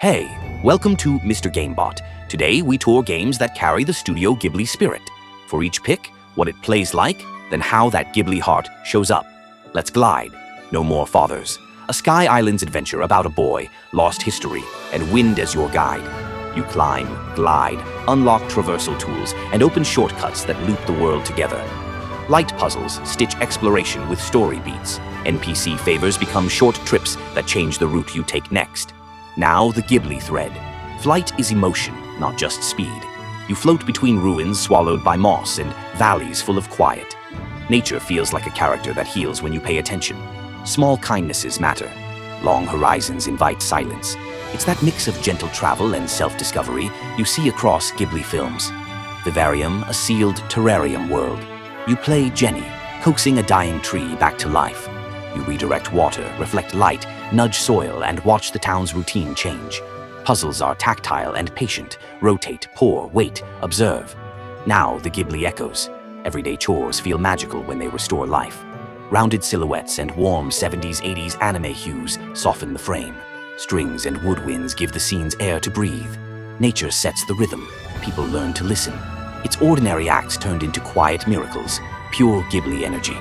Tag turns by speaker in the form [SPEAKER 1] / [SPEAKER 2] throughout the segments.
[SPEAKER 1] Hey, welcome to Mr. GameBot. Today we tour games that carry the Studio Ghibli spirit. For each pick, what it plays like, then how that Ghibli heart shows up. Let's glide. No More Fathers. A Sky Islands adventure about a boy, lost history, and wind as your guide. You climb, glide, unlock traversal tools, and open shortcuts that loop the world together. Light puzzles stitch exploration with story beats. NPC favors become short trips that change the route you take next. Now the Ghibli thread. Flight is emotion, not just speed. You float between ruins swallowed by moss and valleys full of quiet. Nature feels like a character that heals when you pay attention. Small kindnesses matter. Long horizons invite silence. It's that mix of gentle travel and self-discovery you see across Ghibli films. Vivarium, a sealed terrarium world. You play Jenny, coaxing a dying tree back to life. You redirect water, reflect light, nudge soil, and watch the town's routine change. Puzzles are tactile and patient. Rotate, pour, wait, observe. Now the Ghibli echoes. Everyday chores feel magical when they restore life. Rounded silhouettes and warm 70s-80s anime hues soften the frame. Strings and woodwinds give the scenes air to breathe. Nature sets the rhythm. People learn to listen. It's ordinary acts turned into quiet miracles. Pure Ghibli energy.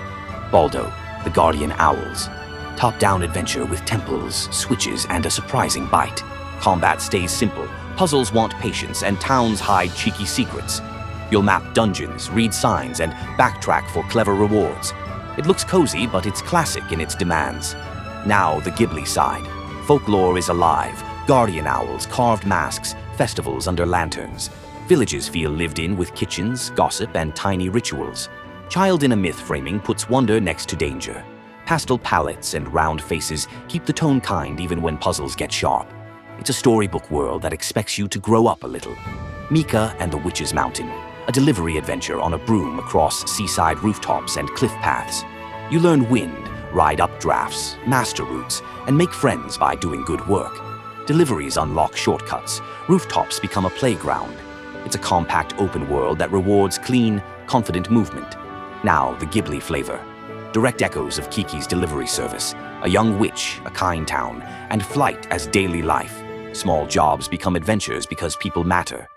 [SPEAKER 1] Baldo, the Guardian Owls. Top-down adventure with temples, switches, and a surprising bite. Combat stays simple. Puzzles want patience, and towns hide cheeky secrets. You'll map dungeons, read signs, and backtrack for clever rewards. It looks cozy, but it's classic in its demands. Now the Ghibli side. Folklore is alive. Guardian owls, carved masks, festivals under lanterns. Villages feel lived in with kitchens, gossip, and tiny rituals. Child in a myth framing puts wonder next to danger. Pastel palettes and round faces keep the tone kind even when puzzles get sharp. It's a storybook world that expects you to grow up a little. Mika and the Witch's Mountain. A delivery adventure on a broom across seaside rooftops and cliff paths. You learn wind, ride updrafts, master routes, and make friends by doing good work. Deliveries unlock shortcuts. Rooftops become a playground. It's a compact open world that rewards clean, confident movement. Now the Ghibli flavor. Direct echoes of Kiki's delivery service. A young witch, a kind town, and flight as daily life. Small jobs become adventures because people matter.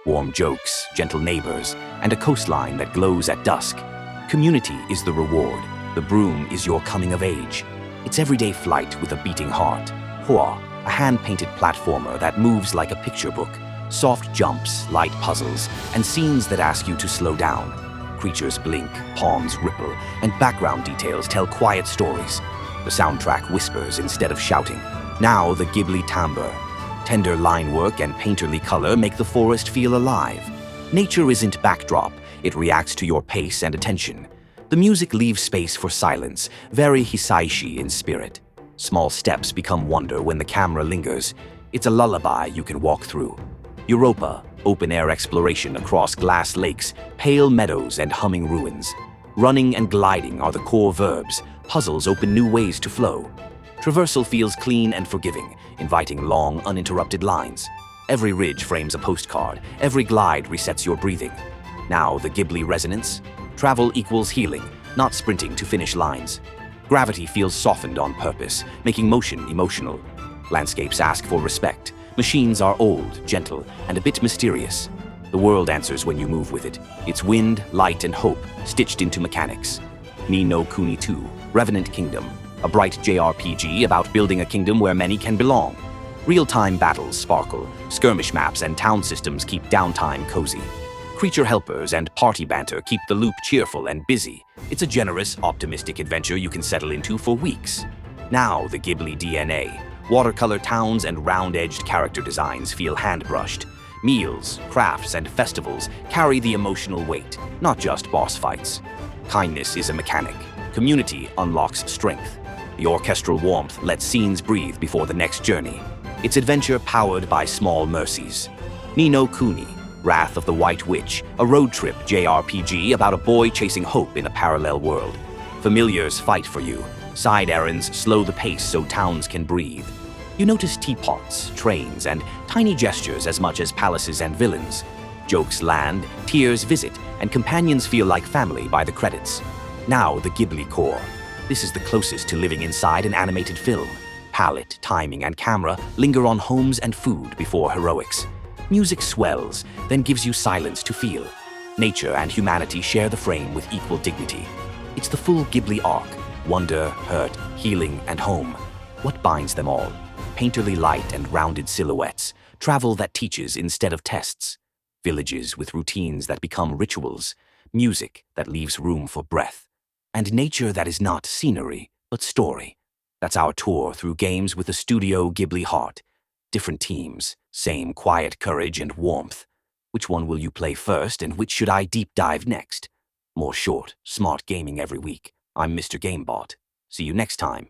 [SPEAKER 1] Warm jokes, gentle neighbors, and a coastline that glows at dusk. Community is the reward. The broom is your coming of age. It's everyday flight with a beating heart. Hoa, a hand-painted platformer that moves like a picture book. Soft jumps, light puzzles, and scenes that ask you to slow down. Creatures blink, palms ripple, and background details tell quiet stories. The soundtrack whispers instead of shouting. Now the Ghibli timbre. Tender line work and painterly color make the forest feel alive. Nature isn't backdrop, it reacts to your pace and attention. The music leaves space for silence, very Hisaishi in spirit. Small steps become wonder when the camera lingers. It's a lullaby you can walk through. Europa, open-air exploration across glass lakes, pale meadows, and humming ruins. Running and gliding are the core verbs. Puzzles open new ways to flow. Traversal feels clean and forgiving, inviting long, uninterrupted lines. Every ridge frames a postcard. Every glide resets your breathing. Now the Ghibli resonance. Travel equals healing, not sprinting to finish lines. Gravity feels softened on purpose, making motion emotional. Landscapes ask for respect. Machines are old, gentle, and a bit mysterious. The world answers when you move with it. It's wind, light, and hope, stitched into mechanics. Kuni II, Revenant Kingdom, a bright JRPG about building a kingdom where many can belong. Real-time battles sparkle, skirmish maps and town systems keep downtime cozy. Creature helpers and party banter keep the loop cheerful and busy. It's a generous, optimistic adventure you can settle into for weeks. Now the Ghibli DNA. Watercolor towns and round-edged character designs feel hand-brushed. Meals, crafts, and festivals carry the emotional weight, not just boss fights. Kindness is a mechanic. Community unlocks strength. The orchestral warmth lets scenes breathe before the next journey. It's adventure powered by small mercies. Ni no Kuni, Wrath of the White Witch, a road trip JRPG about a boy chasing hope in a parallel world. Familiars fight for you. Side errands slow the pace so towns can breathe. You notice teapots, trains, and tiny gestures as much as palaces and villains. Jokes land, tears visit, and companions feel like family by the credits. Now the Ghibli core. This is the closest to living inside an animated film. Palette, timing, and camera linger on homes and food before heroics. Music swells, then gives you silence to feel. Nature and humanity share the frame with equal dignity. It's the full Ghibli arc: wonder, hurt, healing, and home. What binds them all? Painterly light and rounded silhouettes, travel that teaches instead of tests, villages with routines that become rituals, music that leaves room for breath, and nature that is not scenery, but story. That's our tour through games with the Studio Ghibli heart. Different teams, same quiet courage and warmth. Which one will you play first, and which should I deep dive next? More short, smart gaming every week. I'm Mr. Gamebot. See you next time.